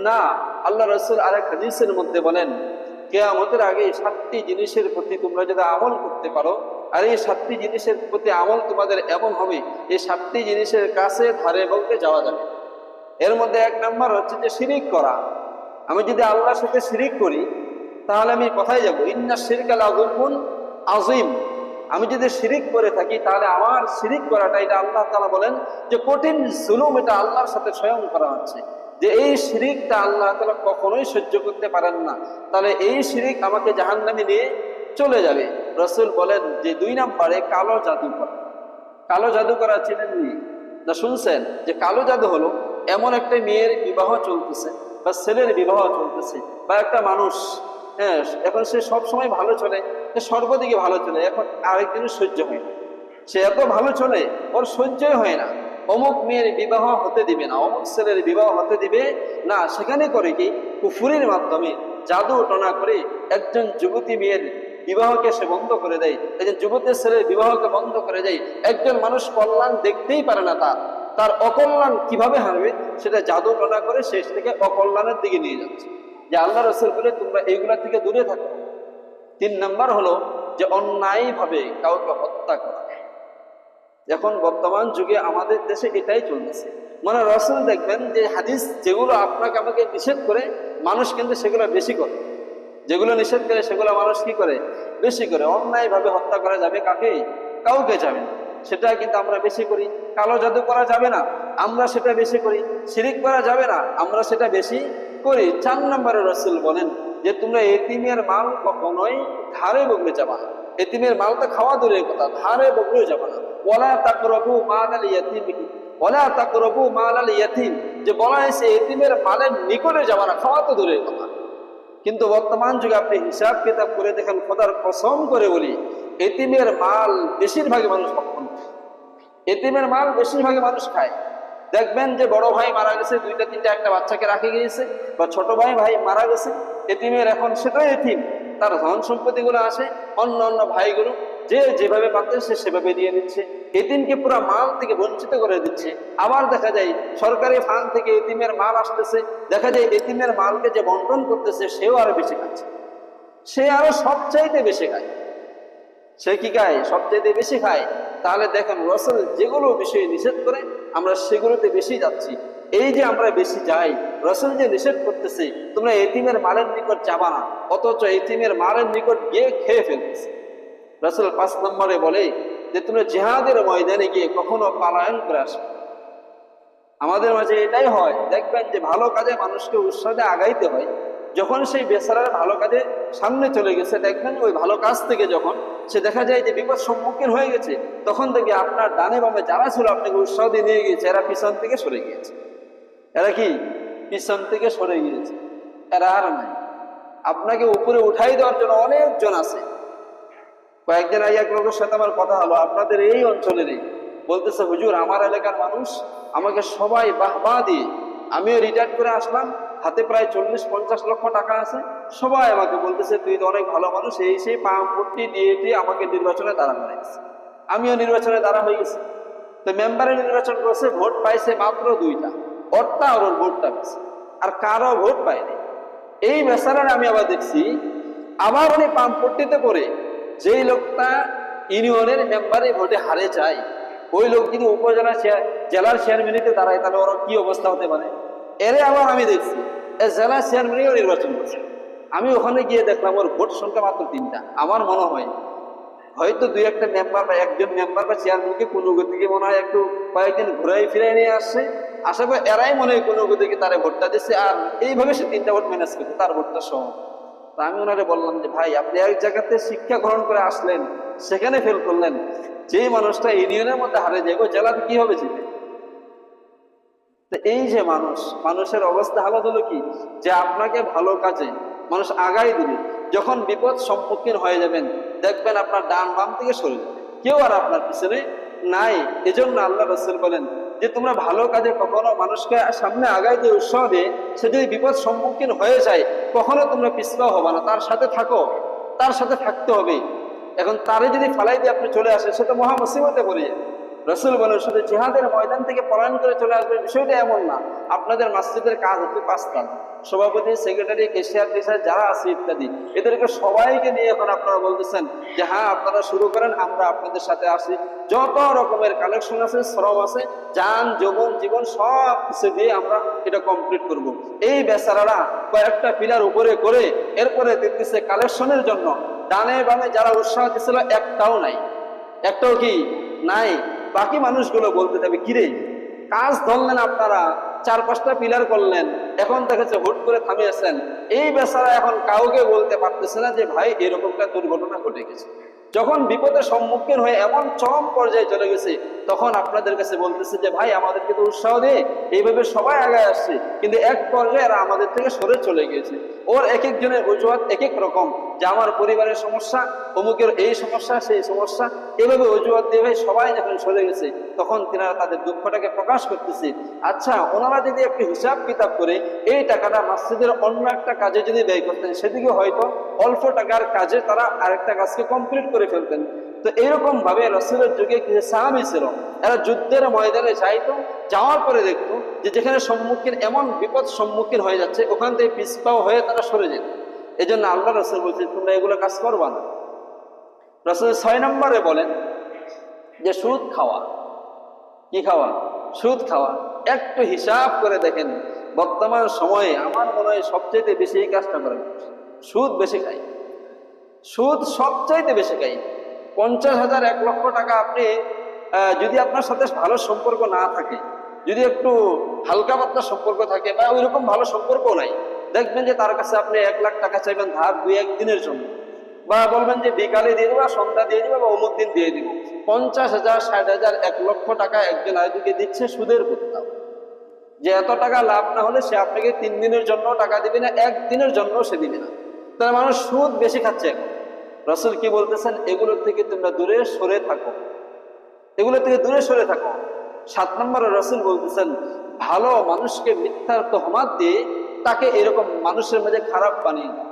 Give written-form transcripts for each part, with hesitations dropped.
না, আল্লাহ রাসূল আরেক হাদিসের মধ্যে বলেন, কিয়ামতের আগে 7টি জিনিসের প্রতি তোমরা যদি আমল করতে পারো, আর এই 7টি জিনিসের প্রতি আমল তোমাদের এমন হবে, এই 7টি জিনিসের কাছে ধারে বলতে যাওয়া যাবে। এর মধ্যে 1 নাম্বার হচ্ছে যে শিরিক করা। আমি যদি আল্লাহর সাথে শিরিক করি তাহলে আমি কোথায় যাব? ইন্না শিরকা লাযুলমুন আযীম। আমি যদি শিরিক করে থাকি তাহলে আমার শিরিক করাটা, এটা আল্লাহ তাআলা বলেন যে কঠিন জুলুম, এটা আল্লাহর সাথে স্বয়ং করা হচ্ছে, যে এই শিরিকটা আল্লাহ তাআলা কখনোই সহ্য করতে পারেন না। তাহলে এই শিরিক আমাকে জাহান্নামে নিয়ে চলে যাবে। রাসূল বলেন যে 2 নম্বরে কালো জাদু করা। কালো জাদু করা চিনেননি না শুনছেন? যে কালো জাদু হলো এমন একটা মেয়ের বিবাহ চলতেছে বা ছেলের বিবাহ চলতেছে, বা একটা মানুষ, হ্যাঁ, এখন সে সব সময় ভালো চলে, সর্বদিকে ভালো চলে, এখন আরেকদিনও সহ্য হয় না, সে এত ভালো চলে ওর সহ্যই হয় না, অমুক মেয়ের বিবাহ হতে দিবে না, অমুক ছেলের বিবাহ হতে দিবে না। সেখানে করে কি কুফুরির মাধ্যমে জাদু টনা করে একজন যুবতী মেয়ের বিবাহকে সে বন্ধ করে দেয়, একজন যুবতীর ছেলের বিবাহকে বন্ধ করে দেয়। একজন মানুষ কল্যাণ দেখতেই পারে না, তার অকল্যাণ কিভাবে হারবে সেটা জাদু টনা করে শেষ থেকে অকল্যাণের দিকে নিয়ে যাচ্ছে। যে আল্লাহ রাসূল বলে তোমরা এইগুলা থেকে দূরে থাকো। 3 নাম্বার হলো যে অন্যায়ভাবে কাউকে হত্যা করা। এখন বর্তমান যুগে আমাদের দেশে এটাই চলতেছে। মানে রাসূল দেখবেন যে হাদিস যেগুলো আপনাকে আমাকে নিষেধ করে, মানুষ কিন্তু সেগুলো বেশি করে, যেগুলো নিষেধ করে সেগুলো মানুষ কি করে? বেশি করে। অন্যায়ভাবে হত্যা করা যাবে কাকে? কাউকে যাবে না, সেটা কিন্তু আমরা বেশি করি। কালো জাদু করা যাবে না, আমরা সেটা বেশি করি। শিরিক করা যাবে না, আমরা সেটা বেশি করি। 4 নম্বরে রাসূল বলেন যে তোমরা এতিমের মাল কখনোই ধারে বগলে যাবা না। এতিমের মাল তো খাওয়া দূরের কথা, ধারে বগলেও যাবা না। ওয়ালা তাকরাবু মালাল ইয়াতীম, ওয়ালা তাকরাবু মালাল ইয়াতীম, যে বলা হয়েছে এতিমের মালের নিকটে যাবা না, খাওয়া তো দূরের কথা। কিন্তু বর্তমান যুগে আপনি হিসাব কিতাব করে দেখেন, খোদার কসম করে বলি, এতিমের মাল বেশিরভাগই মানুষ ভক্ষণ করে। এতিমের মাল বেশিরভাগই মানুষ খায়। দেখবেন যে বড় ভাই মারা গেছে, 2টা 3টা একটা বাচ্চাকে রাখে গিয়েছে, বা ছোট ভাই মারা গেছে, এতিমের এখন সেটাই এতিম, তার ধন সম্পত্তি গুলো আসে অন্য অন্য ভাইগুলো যে যেভাবে পাচ্ছে সে সেভাবে দিয়ে দিচ্ছে, এতিমকে পুরো মাল থেকে বঞ্চিত করে দিচ্ছে। আবার দেখা যায় সরকারি ফান্ড থেকে এতিমের মাল আসতেছে, দেখা যায় এতিমের মালকে যে বন্টন করতেছে সেও আরো বেশি খাচ্ছে, সে আরো সবচাইতে বেশি খায়। সে কি খায়? সবচাইতে বেশি খায়। তাহলে দেখেন রাসূল যেগুলো বিষয়ে নিষেধ করে আমরা সেগুলোতে বেশি যাচ্ছি। এই যে আমরা বেশি যাই, রাসূল যে নিষেধ করতেছে তোমরা এতিমের মালের নিকট যাবা না, অথচ এতিমের মালের নিকট গিয়ে খেয়ে ফেলতেছে। রাসূল 5 নম্বরে বলে যে তোমরা জিহাদের ময়দানে গিয়ে কখনো পলায়ন করে আসবে। আমাদের মাঝে এটাই হয়, দেখবেন যে ভালো কাজে মানুষকে উৎসাহে আগাইতে হয়, যখন সেই বেচারার ভালো কাজে সামনে চলে গেছে, দেখবেন ওই ভালো কাজ থেকে যখন সে দেখা যায় যে বিপদ সম্মুখীন হয়ে গেছে, তখন দেখি আপনার ডানে বামে যারা ছিল আপনাকে উৎসাহ দিয়ে নিয়ে গিয়েছে, এরা পিছন থেকে সরে গিয়েছে। এরা কি? পিছন থেকে সরে গিয়েছে, এরা আর নাই। আপনাকে উপরে উঠাই দেওয়ার জন্য অনেকজন আছে। কয়েকদিন আগে এক লোকের সাথে আমার কথা হলো, আপনাদের এই অঞ্চলেরই, বলতেছে হুজুর আমার এলাকার মানুষ আমাকে সবাই বাহবা দিয়ে, আমিও রিটায়ার করে আসলাম, হাতে প্রায় 40-50 লক্ষ টাকা আছে, সবাই আমাকে বলতেছে তুই তো অনেক ভালো মানুষ, এই সেই পাম্পটি দিয়ে আমাকে নির্বাচনে দাঁড়া করাইছে। আমিও নির্বাচনে দাঁড়া হয়ে গেছি। তো মেম্বারে নির্বাচন করছে, ভোট পাইছে মাত্র 2টা, ওরটা আর ওর ভোটটা পেয়েছে, আর কারো ভোট পায়নি। এই বেচারার আমি আবার দেখছি আবার উনি পাম্পটিতে করে যেই লোকটা ইউনিয়নের মেম্বারে ভোটে হারে যায়, ওই লোক যদি উপজেলা জেলার চেয়ারম্যানিতে দাঁড়ায়, তাহলে ওর কি অবস্থা হতে পারে? এরে আবার আমি দেখছি জেলা চেয়ারম্যানও নির্বাচন করছে। আমি ওখানে গিয়ে দেখলাম ওর ভোট সংখ্যা মাত্র 3টা। আমার মনে হয় হয়তো 2-1টা মেম্বার বা একজন মেম্বার বা চেয়ারম্যানকে কোনো গতিকে মনে হয় একটু কয়েকদিন ঘুরাই ফিরাই নিয়ে আসছে, আশা করি এরাই মনে হয় কোনো গতিকে তারা ভোটটা দিচ্ছে, আর এইভাবে সে 3টা ভোট ম্যানেজ করছে, তার ভোটটা সহ। তা আমি ওনারে বললাম যে ভাই আপনি এক জায়গাতে শিক্ষা গ্রহণ করে আসলেন, সেখানে ফেল করলেন, যেই মানুষটা ইউনিয়নের মধ্যে হারে যায় ওই জেলাতে কি হবে জিতে? তো এই যে মানুষের অবস্থা হালত হলো কি, যে আপনাকে ভালো কাজে মানুষ আগাই দিবে, যখন বিপদ সম্মুখীন হয়ে যাবেন দেখবেন আপনার ডান বাম থেকে সরে যাবে, কেউ আর আপনার পিছনে নাই। এজন্য আল্লাহ রাসূল বলেন যে তোমরা ভালো কাজে কখনো মানুষকে সামনে আগাই দিয়ে উৎসাহ দিয়ে, সে যদি বিপদ সম্মুখীন হয়ে যায় কখনো তোমরা পিছপা হবা না, তার সাথে থাকো, তার সাথে থাকতে হবে। এখন তারে যদি ফালাই দিয়ে আপনি চলে আসেন, সে তো মহা মুসিবতে পড়ে যাবে। রাসূল বলেন শুধু জিহাদের ময়দান থেকে পলায়ন করে চলে আসবে বিষয়টা এমন না। আপনাদের মসজিদের কাজ হচ্ছে 5টা, সভাপতি, সেক্রেটারি, ক্যাশিয়ার টিচার যারা আছে ইত্যাদি, এদেরকে সবাইকে নিয়ে এখন আপনারা বলতেছেন যে হ্যাঁ আপনারা শুরু করেন, আমরা আপনাদের সাথে আসি। যত রকমের কালেকশন আছে, শ্রম আছে, যান যৌবন জীবন সব কিছু দিয়ে আমরা এটা কমপ্লিট করব। এই বেচারারা কয়েকটা পিলার উপরে করে এরপরে দিতেছে কালেকশনের জন্য। ডানে বামে যারা উৎসাহ দিচ্ছিল একটাও নাই, একটাও কি নাই। বাকি মানুষগুলো বলতে যাবে কিরে কাজ ধরলেন আপনারা, 4-5টা পিলার করলেন, এখন দেখেছে হুট করে থামিয়েছেন। এই বেচারা এখন কাউকে বলতে পারতেছে না যে ভাই এরকমটা দুর্ঘটনা ঘটে গেছে। যখন বিপদের সম্মুখীন হয়ে এমন চরম পর্যায়ে চলে গেছে, তখন আপনাদের কাছে বলতেছে যে ভাই আমাদেরকে তো উৎসাহ দিয়ে এইভাবে সবাই আগায় আসছে, কিন্তু এক পর্যায়ে এরা আমাদের থেকে সরে চলে গিয়েছে। ওর এক একজনের অজুহাত এক এক রকম, যে আমার পরিবারের সমস্যা, অমুকের এই সমস্যা সেই সমস্যা, এভাবে অজুহাত দিয়ে ভাই সবাই যখন সরে গেছে, তখন তিনারা তাদের দুঃখটাকে প্রকাশ করতেছে। আচ্ছা, ওনারা যদি একটু হিসাব কিতাব করে এই টাকাটা মসজিদের অন্য একটা কাজে যদি ব্যয় করতেন, সেদিকে হয়তো অল্প টাকার কাজে তারা আরেকটা কাজকে কমপ্লিট করে ফেলতেন। তো এইরকম ভাবে রাসূলের যুগে কিছু সাহাবী ছিল, এরা যুদ্ধের ময়দানে যাইতো, যাওয়ার পরে দেখতো যে যেখানে সম্মুখীন এমন বিপদ সম্মুখীন হয়ে যাচ্ছে, ওখান থেকে পিছপাও হয়ে তারা সরে যেত। এই জন্য আল্লাহ রাসূল বলছে তোমরা এগুলো কাজ করবা না। রাসূল 6 নম্বরে বলেন যে সুদ খাওয়া। কি খাওয়া? সুদ খাওয়া। একটু হিসাব করে দেখেন, বর্তমান সময়ে আমার মনে হয় সবচাইতে বেশি এই কাজটা করেন, সুদ বেশি খাই, সুদ সবচাইতে বেশি খাই। 50,000 1 লক্ষ টাকা আপনি যদি আপনার সাথে ভালো সম্পর্ক না থাকে, যদি একটু হালকা পাতলা সম্পর্ক থাকে বা ওইরকম ভালো সম্পর্ক নাই, দেখবেন যে তার কাছে আপনি 1 লাখ টাকা চাইবেন ধার 2-1 দিনের জন্য, বা বলবেন যে বিকালে দিয়ে দেবো, সন্ধ্যা দিয়ে দেবো, বা অমুক দিন দিয়ে দিব। 50,000 60,000 1 লক্ষ টাকা একজন আরেকজনকে দিচ্ছে সুদের প্রস্তাব, যে এত টাকা লাভ না হলে সে আপনাকে 3 দিনের জন্য টাকা দিবে না, 1 দিনের জন্য সে দিবে না। তার মানুষ সুদ বেশি খাচ্ছে এখন। রাসূল কি বলতেছেন? এগুলোর থেকে তোমরা দূরে সরে থাকো, এগুলো থেকে দূরে সরে থাকো। 7 নম্বরে রাসূল বলতেছেন ভালো মানুষকে মিথ্যার তহমাত দিয়ে তাকে এরকম মানুষের মাঝে খারাপ বানিয়ে দাও।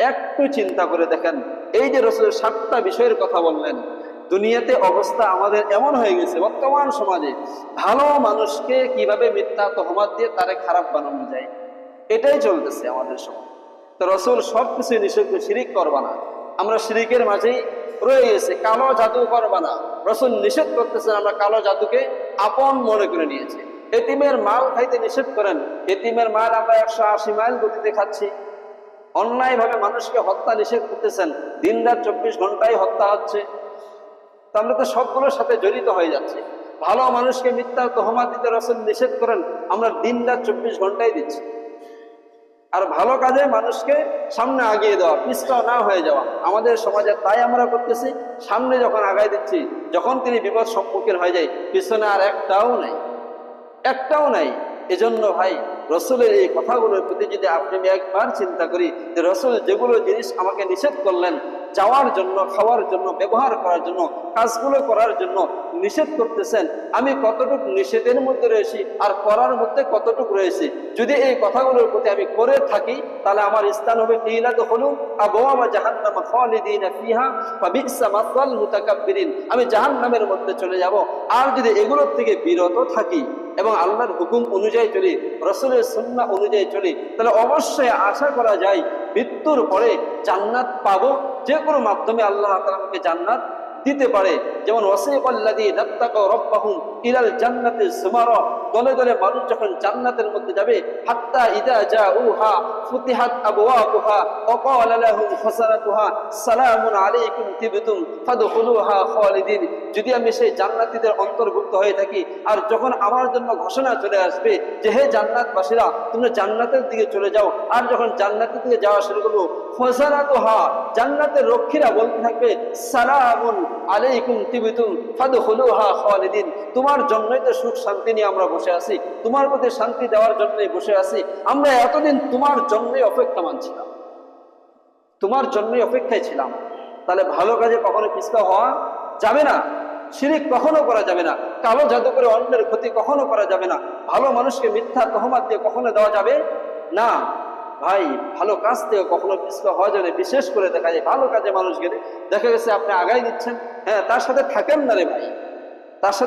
একটু চিন্তা করে দেখেন, এই যে রাসূল 7টা বিষয়ের কথা বললেন, দুনিয়াতে অবস্থা আমাদের এমন হয়ে গেছে বর্তমান সমাজে, ভালো মানুষকে কিভাবে মিথ্যা তহমাত দিয়ে তারে খারাপ বানানো যায়, এটাই চলতেছে আমাদের সমাজ। তো রাসূল সবকিছু নিষিদ্ধ, শিরিক করবা না, আমরা শিরিকের মাঝেই রয়ে গেছে। কালো জাদু করবা না, রাসূল নিষেধ করতেছেন, আমরা কালো জাদুকে আপন মনে করে নিয়েছি। এতিমের মাল খাইতে নিষেধ করেন, এতিমের মাল আমরা 180 মাইল গতিতে খাচ্ছি। অন্যায় ভাবে মানুষকে হত্যা নিষেধ করতেছেন, দিন রাত 24 ঘন্টায় হত্যা হচ্ছে। তা আমরা তো সবগুলোর সাথে জড়িত হয়ে যাচ্ছে। ভালো মানুষকে মিথ্যা তহমাত দিতে রাসূল নিষেধ করেন, আমরা দিন রাত 24 ঘন্টায় দিচ্ছি। আর ভালো কাজে মানুষকে সামনে আগিয়ে দেওয়া, পিছটাও না হয়ে যাওয়া, আমাদের সমাজে তাই আমরা করতেছি। সামনে যখন আগায় দিচ্ছি, যখন তিনি বিপদ সম্মুখীন হয়ে যায়, পিছনে আর একটাও নাই, একটাও নাই। এজন্য ভাই রাসূলের এই কথাগুলোর প্রতি যদি আপনি একবার চিন্তা করি, যে রাসূল যেগুলো জিনিস আমাকে নিষেধ করলেন, যাওয়ার জন্য, খাওয়ার জন্য, ব্যবহার করার জন্য, কাজগুলো করার জন্য নিষেধ করতেছেন, আমি কতটুকু নিষেধের মধ্যে রয়েছি আর করার মধ্যে কতটুকু রয়েছি, যদি এই কথাগুলোর প্রতি আমি করে থাকি, তাহলে আমার স্থান হবে কিলা দখলু আবওয়াবা জাহান্নাম খালিদিনা ফিহা ফাবিসা মাসাল মুতাকাব্বিরিন, আমি জাহান্নামের মধ্যে চলে যাব। আর যদি এগুলোর থেকে বিরত থাকি এবং আল্লাহর হুকুম অনুযায়ী চলি, রাসূলের সুন্নাহ অনুযায়ী চলি, তাহলে অবশ্যই আশা করা যায় মৃত্যুর পরে জান্নাত পাবো। যে কোনো মাধ্যমে আল্লাহ তাআলা আমাকে জান্নাত দিতে পারে। যেমন ওয়াসিকাল্লাযীনা তাকাউ রাব্বাহুম ইলাল জান্নাতি যুমারা, দলে দলে মানুষ যখন জান্নাতের মধ্যে যাবে, হাত্তা ইযা জাউহা ফুতিহাত আবওয়াবুহা ওয়া ক্বালা লাহুম খাযানাতুহা সালামুন আলাইকুম তিবতুম ফাদখুলুহা খালিদিন। যদি আমি সেই জান্নাতীদের অন্তর্ভুক্ত হয়ে থাকি, আর যখন আমার জন্য ঘোষণা চলে আসবে যে হে জান্নাতবাসীরা তোমরা জান্নাতের দিকে চলে যাও, আর যখন জান্নাতের দিকে যাওয়া শুরু করবো, খাযানাতুহা জান্নাতের রক্ষীরা বলতে থাকবে সালামুন আলাইকুম তিবতুম ফাদখুলুহা খালিদিন, তোমার জন্যই তো সুখ শান্তি নিয়ে আমরা বসে আছি, তোমার প্রতি শান্তি দেওয়ার জন্যই বসে আছি, আমরা এতদিন তোমার জন্যই অপেক্ষা মানছিলাম, তোমার জন্যই অপেক্ষায় ছিলাম। তাহলে ভালো কাজে কখনো পিছপা হওয়া যাবে না, শিরিক কখনো করা যাবে না, কালো জাদু করে অন্যের ক্ষতি কখনো করা যাবে না, ভালো মানুষকে মিথ্যা তহমাত দিয়ে কখনো দেওয়া যাবে না। ভাই ভালো কাজ থেকে কখনো পিছপা হওয়া যাবে। বিশেষ করে দেখা যায় ভালো কাজে মানুষ গেলে দেখা গেছে আপনি আগাই দিচ্ছেন, হ্যাঁ তার সাথে থাকেন না রে ভাই, তার সাথে